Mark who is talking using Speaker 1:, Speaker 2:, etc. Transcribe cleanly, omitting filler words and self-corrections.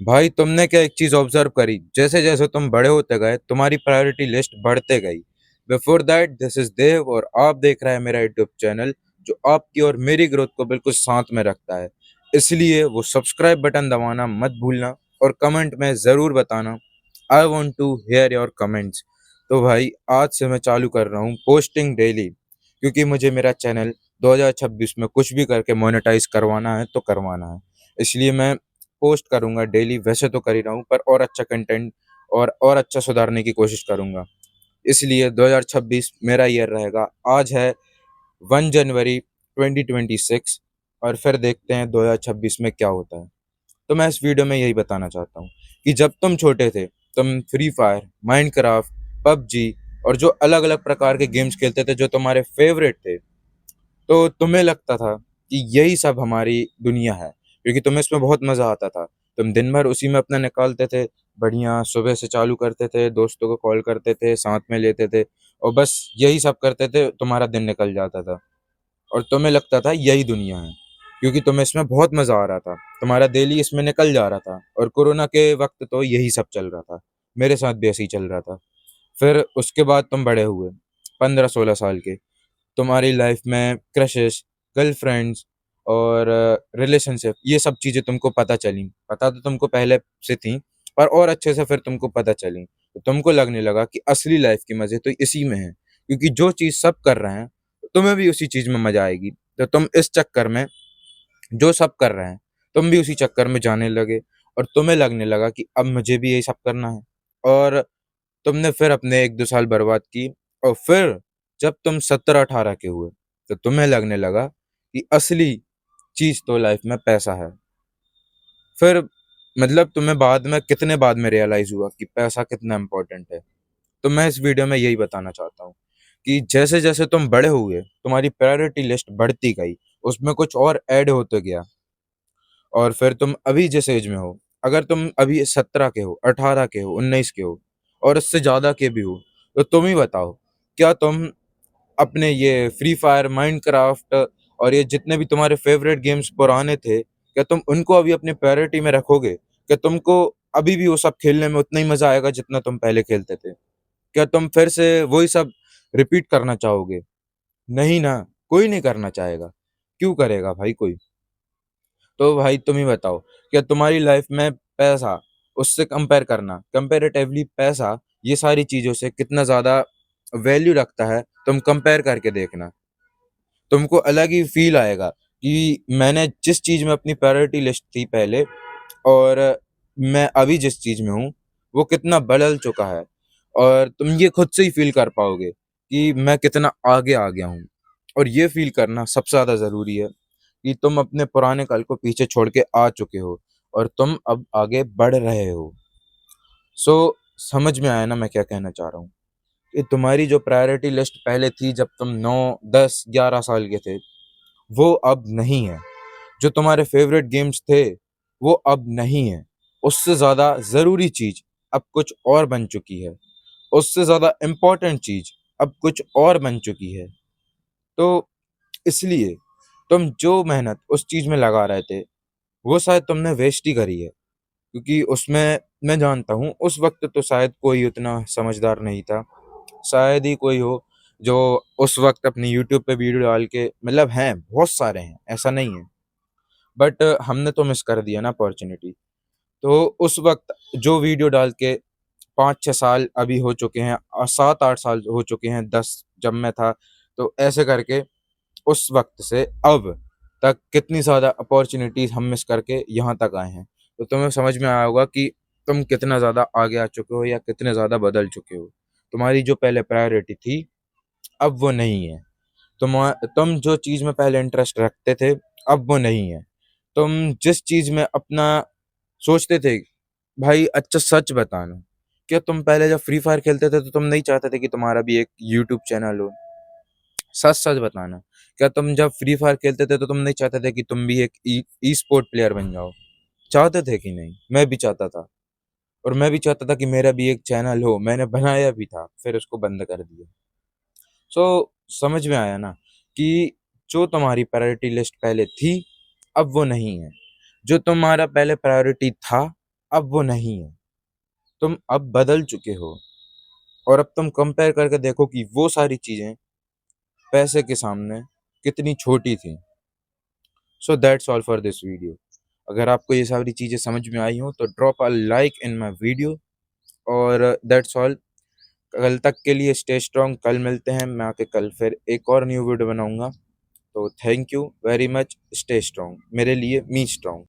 Speaker 1: भाई तुमने क्या एक चीज ऑब्जर्व करी, जैसे जैसे तुम बड़े होते गए तुम्हारी प्रायोरिटी लिस्ट बढ़ते गई। बिफोर दैट दिस इज देव और आप देख रहे हैं मेरा यूट्यूब चैनल जो आपकी और मेरी ग्रोथ को बिल्कुल साथ में रखता है। इसलिए वो सब्सक्राइब बटन दबाना मत भूलना और कमेंट में जरूर बताना। I want to hear your comments. तो भाई आज से मैं चालू कर रहा हूँ पोस्टिंग डेली, क्योंकि मुझे मेरा चैनल 2026 में कुछ भी करके मोनेटाइज करवाना है तो करवाना है। इसलिए मैं पोस्ट करूंगा डेली, वैसे तो कर ही रहा हूँ पर और अच्छा कंटेंट और अच्छा सुधारने की कोशिश करूंगा। इसलिए 2026 मेरा ईयर रहेगा। आज है 1 जनवरी 2026 और फिर देखते हैं 2026 में क्या होता है। तो मैं इस वीडियो में यही बताना चाहता हूँ कि जब तुम छोटे थे तुम फ्री फायर, माइनक्राफ्ट, पबजी और जो अलग अलग प्रकार के गेम्स खेलते थे जो तुम्हारे फेवरेट थे, तो तुम्हें लगता था कि यही सब हमारी दुनिया है, क्योंकि तुम्हें इसमें बहुत मजा आता था। तुम दिन भर उसी में अपना निकालते थे, बढ़िया सुबह से चालू करते थे, दोस्तों को कॉल करते थे, साथ में लेते थे और बस यही सब करते थे, तुम्हारा दिन निकल जाता था और तुम्हें लगता था यही दुनिया है, क्योंकि तुम्हें इसमें बहुत मजा आ रहा था, तुम्हारा डेली इसमें निकल जा रहा था। और कोरोना के वक्त तो यही सब चल रहा था, मेरे साथ भी ऐसे ही चल रहा था। फिर उसके बाद तुम बड़े हुए, 15-16 साल के, तुम्हारी लाइफ में क्रशेस, गर्लफ्रेंड्स और रिलेशनशिप, ये सब चीज़ें तुमको पता चली। पता तो तुमको पहले से थी पर और अच्छे से फिर तुमको पता चली। तो तुमको लगने लगा कि असली लाइफ की मज़े तो इसी में है, क्योंकि जो चीज़ सब कर रहे हैं तुम्हें भी उसी चीज़ में मज़ा आएगी। तो तुम इस चक्कर में, जो सब कर रहे हैं तुम भी उसी चक्कर में जाने लगे और तुम्हें लगने लगा कि अब मुझे भी यही सब करना है। और तुमने फिर अपने 1-2 साल बर्बाद की और फिर जब तुम 17-18 के हुए तो तुम्हें लगने लगा कि असली चीज तो लाइफ में पैसा है। फिर मतलब तुम्हें बाद में, कितने बाद में रियलाइज हुआ कि पैसा कितना इम्पोर्टेंट है। तो मैं इस वीडियो में यही बताना चाहता हूँ कि जैसे जैसे तुम बड़े हुए तुम्हारी प्रायोरिटी लिस्ट बढ़ती गई, उसमें कुछ और ऐड होते गया और फिर तुम अभी जिस एज में हो, अगर तुम अभी 17 के हो, 18 के हो, 19 के हो और इससे ज्यादा के भी हो, तो तुम ही बताओ, क्या तुम अपने ये फ्री फायर, माइनक्राफ्ट और ये जितने भी तुम्हारे फेवरेट गेम्स पुराने थे, क्या तुम उनको अभी अपनी प्रायोरिटी में रखोगे? क्या तुमको अभी भी वो सब खेलने में उतना ही मजा आएगा जितना तुम पहले खेलते थे? क्या तुम फिर से वही सब रिपीट करना चाहोगे? नहीं ना, कोई नहीं करना चाहेगा। क्यों करेगा भाई कोई? तो भाई तुम ही बताओ, क्या तुम्हारी लाइफ में पैसा, उससे कंपेयर करना, कंपेरेटिवली पैसा ये सारी चीजों से कितना ज्यादा वैल्यू रखता है, तुम कंपेयर करके देखना। तुमको अलग ही फील आएगा कि मैंने जिस चीज में अपनी प्रायोरिटी लिस्ट थी पहले और मैं अभी जिस चीज में हूँ वो कितना बदल चुका है। और तुम ये खुद से ही फील कर पाओगे कि मैं कितना आगे आ गया हूँ। और ये फील करना सबसे ज्यादा जरूरी है कि तुम अपने पुराने कल को पीछे छोड़ के आ चुके हो और तुम अब आगे बढ़ रहे हो। सो समझ में आया ना मैं क्या कहना चाह रहा हूँ? कि तुम्हारी जो प्रायोरिटी लिस्ट पहले थी जब तुम 9, 10, 11 साल के थे, वो अब नहीं है। जो तुम्हारे फेवरेट गेम्स थे वो अब नहीं है। उससे ज्यादा जरूरी चीज अब कुछ और बन चुकी है। उससे ज्यादा इम्पोर्टेंट चीज अब कुछ और बन चुकी है। तो इसलिए तुम जो मेहनत उस चीज में लगा रहे थे वो शायद तुमने वेस्ट ही करी है, क्योंकि उसमें मैं जानता हूँ उस वक्त तो शायद कोई उतना समझदार नहीं था। शायद ही कोई हो जो उस वक्त अपनी यूट्यूब पे वीडियो डाल के, मतलब हैं बहुत सारे हैं, ऐसा नहीं है, बट हमने तो मिस कर दिया ना अपॉर्चुनिटी। तो उस वक्त जो वीडियो डाल के 5-6 साल अभी हो चुके हैं और 7-8 साल हो चुके हैं, 10 जब मैं था, तो ऐसे करके उस वक्त से अब तक कितनी ज़्यादा अपॉर्चुनिटीज हम मिस करके यहाँ तक आए हैं। तो तुम्हें समझ में आया होगा कि तुम कितना ज़्यादा आगे आ चुके हो या कितने ज़्यादा बदल चुके हो। तुम्हारी जो पहले प्रायोरिटी थी अब वो नहीं है। तुम जो चीज़ में पहले इंटरेस्ट रखते थे अब वो नहीं है। तुम जिस चीज़ में अपना सोचते थे, भाई अच्छा सच बताना, क्या तुम पहले जब फ्री फायर खेलते थे तो तुम नहीं चाहते थे कि तुम्हारा भी एक यूट्यूब चैनल हो? सच सच बताना, क्या तुम जब फ्री फायर खेलते थे तो तुम नहीं चाहते थे कि तुम भी एक ई स्पोर्ट प्लेयर बन जाओ? चाहते थे कि नहीं? मैं भी चाहता था और मैं भी चाहता था कि मेरा भी एक चैनल हो। मैंने बनाया भी था, फिर उसको बंद कर दिया। सो समझ में आया ना कि जो तुम्हारी प्रायोरिटी लिस्ट पहले थी अब वो नहीं है। जो तुम्हारा पहले प्रायोरिटी था अब वो नहीं है। तुम अब बदल चुके हो और अब तुम कंपेयर करके देखो कि वो सारी चीजें पैसे के सामने कितनी छोटी थी। So that's all for this video. अगर आपको ये सारी चीजें समझ में आई हो तो drop a like in my video. और दैट्स ऑल। कल तक के लिए स्टे स्ट्रांग। कल मिलते हैं, मैं आके कल फिर एक और न्यू वीडियो बनाऊंगा। तो thank you very much. Stay strong, मेरे लिए मी स्ट्रांग।